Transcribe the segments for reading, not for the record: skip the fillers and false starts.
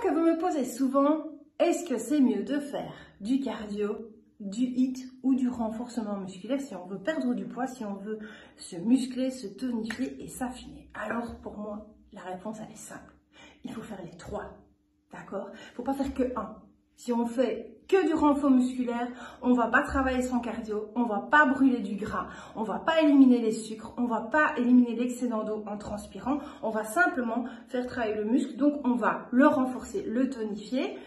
que vous me posez souvent, est-ce que c'est mieux de faire du cardio, du HIIT ou du renforcement musculaire si on veut perdre du poids, si on veut se muscler, se tonifier et s'affiner? Alors pour moi, la réponse elle est simple. Il faut faire les trois, d'accord? Il ne faut pas faire que un. Si on fait que du renfort musculaire, on ne va pas travailler son cardio, on ne va pas brûler du gras, on ne va pas éliminer les sucres, on ne va pas éliminer l'excédent d'eau en transpirant, on va simplement faire travailler le muscle, donc on va le renforcer, le tonifier,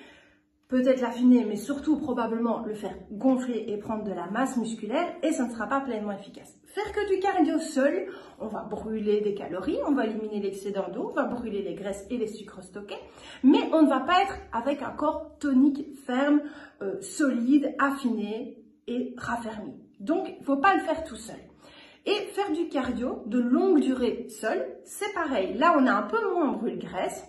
peut-être l'affiner, mais surtout probablement le faire gonfler et prendre de la masse musculaire et ça ne sera pas pleinement efficace. Faire que du cardio seul, on va brûler des calories, on va éliminer l'excédent d'eau, on va brûler les graisses et les sucres stockés, mais on ne va pas être avec un corps tonique, ferme, solide, affiné et raffermi. Donc, il ne faut pas le faire tout seul. Et faire du cardio de longue durée seul, c'est pareil. Là, on a un peu moins brûle-graisse.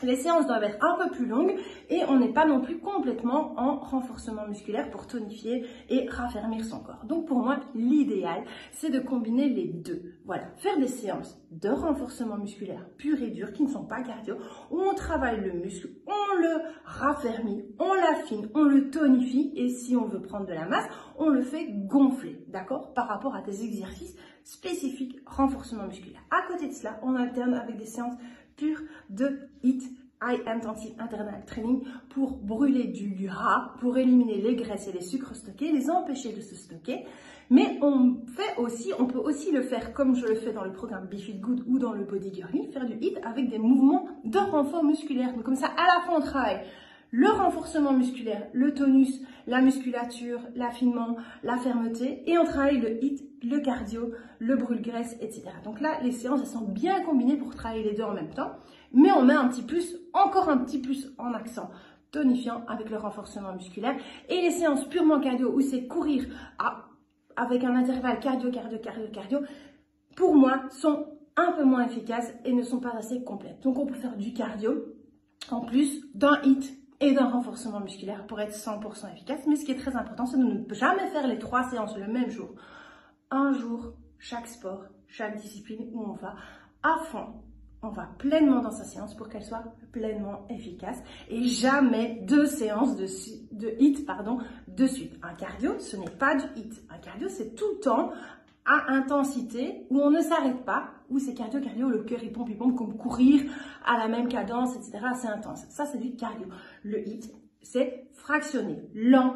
Les séances doivent être un peu plus longues et on n'est pas non plus complètement en renforcement musculaire pour tonifier et raffermir son corps. Donc pour moi, l'idéal, c'est de combiner les deux. Voilà, faire des séances de renforcement musculaire pur et dur qui ne sont pas cardio, où on travaille le muscle, on le raffermit, on l'affine, on le tonifie et si on veut prendre de la masse, on le fait gonfler, d'accord, par rapport à des exercices spécifiques renforcement musculaire. À côté de cela, on alterne avec des séances pure de HIIT, High Intensity Interval Training, pour brûler du gras, pour éliminer les graisses et les sucres stockés, les empêcher de se stocker. Mais on peut aussi le faire comme je le fais dans le programme Be Fit Good ou dans le Body Girly, faire du HIIT avec des mouvements de renfort musculaire. Donc comme ça, à la fois on travaille le renforcement musculaire, le tonus, la musculature, l'affinement, la fermeté, et on travaille le HIIT, le cardio, le brûle-graisse, etc. Donc là, les séances, elles sont bien combinées pour travailler les deux en même temps, mais on met un petit plus, encore un petit plus en accent tonifiant avec le renforcement musculaire. Et les séances purement cardio, où c'est courir avec un intervalle cardio, pour moi, sont un peu moins efficaces et ne sont pas assez complètes. Donc on peut faire du cardio, en plus d'un HIIT, et d'un renforcement musculaire pour être 100% efficace. Mais ce qui est très important, c'est de ne jamais faire les 3 séances le même jour. Un jour, chaque sport, chaque discipline où on va à fond, on va pleinement dans sa séance pour qu'elle soit pleinement efficace et jamais 2 séances de HIIT de suite. Un cardio, ce n'est pas du HIIT. Un cardio, c'est tout le temps à intensité, où on ne s'arrête pas, où c'est cardio, le cœur il pompe, comme courir à la même cadence, etc. C'est intense. Ça, c'est du cardio. Le HIIT, c'est fractionné, lent,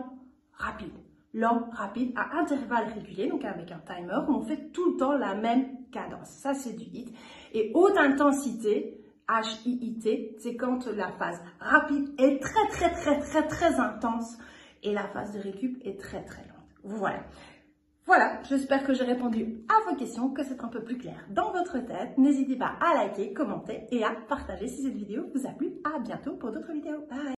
rapide. Lent, rapide, à intervalles réguliers, donc avec un timer, où on fait tout le temps la même cadence. Ça, c'est du HIIT. Et haute intensité, HIIT, c'est quand la phase rapide est très intense et la phase de récup est très lente. Voilà. Voilà, j'espère que j'ai répondu à vos questions, que c'est un peu plus clair dans votre tête. N'hésitez pas à liker, commenter et à partager si cette vidéo vous a plu. À bientôt pour d'autres vidéos. Bye!